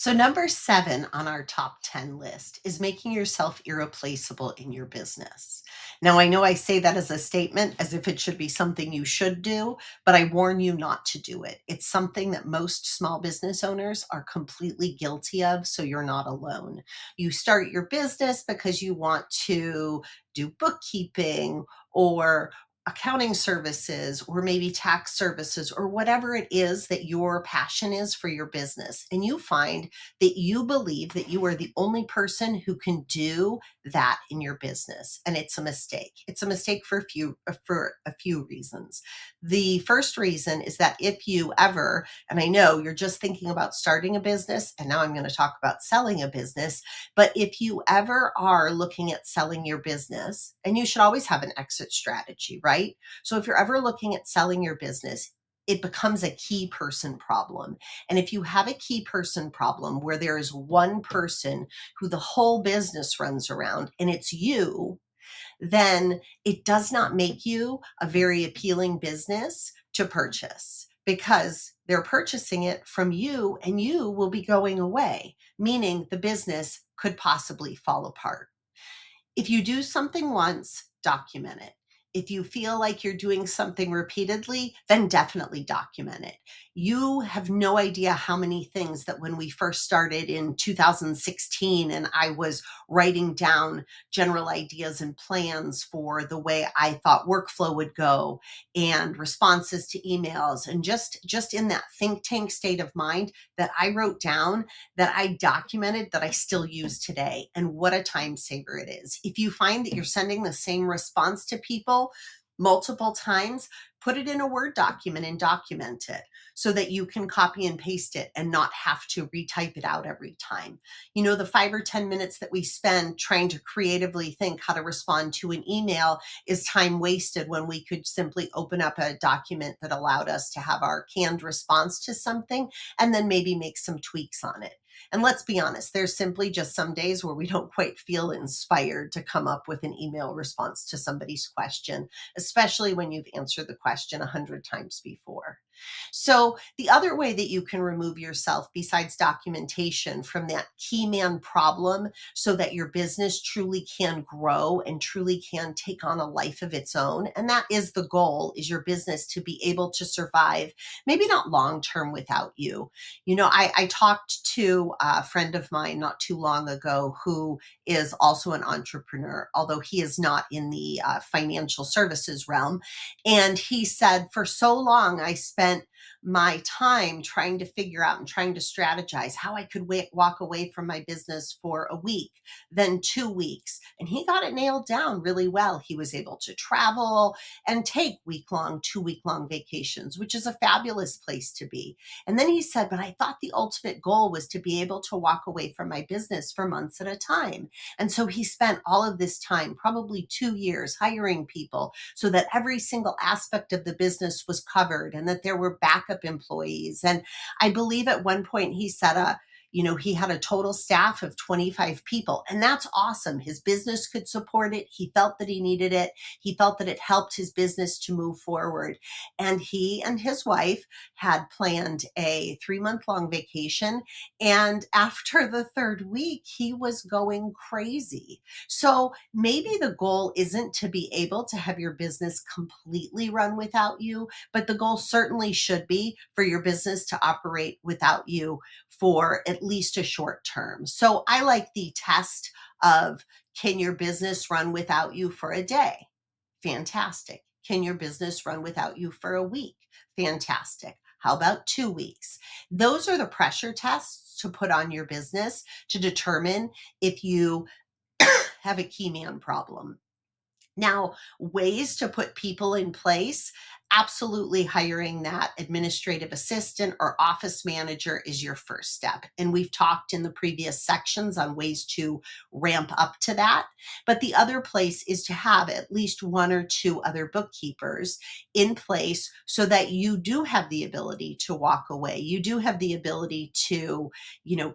So, number 7 on our top 10 list is making yourself irreplaceable in your business. Now, I know I say that as a statement as if it should be something you should do, but I warn you not to do it. It's something that most small business owners are completely guilty of, so you're not alone. You start your business because you want to do bookkeeping or accounting services or maybe tax services or whatever it is that your passion is for your business. And you find that you believe that you are the only person who can do that in your business, and it's a mistake. It's a mistake for a few reasons. The first reason is that if you ever, and I know you're just thinking about starting a business, and now I'm going to talk about selling a business, but if you ever are looking at selling your business, and you should always have an exit strategy, right? So if you're ever looking at selling your business, it becomes a key person problem. And if you have a key person problem where there is one person who the whole business runs around and it's you, then it does not make you a very appealing business to purchase because they're purchasing it from you and you will be going away, meaning the business could possibly fall apart. If you do something once, document it. If you feel like you're doing something repeatedly, then definitely document it. You have no idea how many things that when we first started in 2016 and I was writing down general ideas and plans for the way I thought workflow would go and responses to emails and just in that think tank state of mind that I wrote down, that I documented, that I still use today. And what a time saver it is. If you find that you're sending the same response to people multiple times, put it in a Word document and document it so that you can copy and paste it and not have to retype it out every time. You know, the 5 or 10 minutes that we spend trying to creatively think how to respond to an email is time wasted when we could simply open up a document that allowed us to have our canned response to something and then maybe make some tweaks on it. And let's be honest, there's simply just some days where we don't quite feel inspired to come up with an email response to somebody's question, especially when you've answered the question 100 times before. So, the other way that you can remove yourself besides documentation from that key man problem so that your business truly can grow and truly can take on a life of its own, and that is the goal, is your business to be able to survive, maybe not long term without you. You know, I talked to a friend of mine not too long ago who is also an entrepreneur, although he is not in the financial services realm. And he said, for so long, I spent my time trying to figure out and trying to strategize how I could walk away from my business for a week, then 2 weeks. And he got it nailed down really well. He was able to travel and take week-long, 2 week-long vacations, which is a fabulous place to be. And then he said, but I thought the ultimate goal was to be able to walk away from my business for months at a time. And so he spent all of this time, probably 2 years, hiring people so that every single aspect of the business was covered and that there were backup employees. And I believe at one point he said, he had a total staff of 25 people, and that's awesome. His business could support it. He felt that he needed it. He felt that it helped his business to move forward. And he and his wife had planned a 3 month long vacation. And after the third week, he was going crazy. So maybe the goal isn't to be able to have your business completely run without you, but the goal certainly should be for your business to operate without you for at least a short term. So I like the test of, can your business run without you for a day? Fantastic. Can your business run without you for a week? Fantastic. How about 2 weeks? Those are the pressure tests to put on your business to determine if you have a key man problem. Now, ways to put people in place, absolutely hiring that administrative assistant or office manager is your first step. And we've talked in the previous sections on ways to ramp up to that. But the other place is to have at least one or two other bookkeepers in place so that you do have the ability to walk away. You do have the ability to,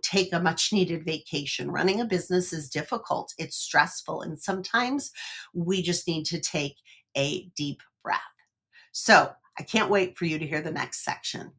take a much needed vacation. Running a business is difficult, it's stressful, and sometimes we just need to take a deep breath. So I can't wait for you to hear the next section.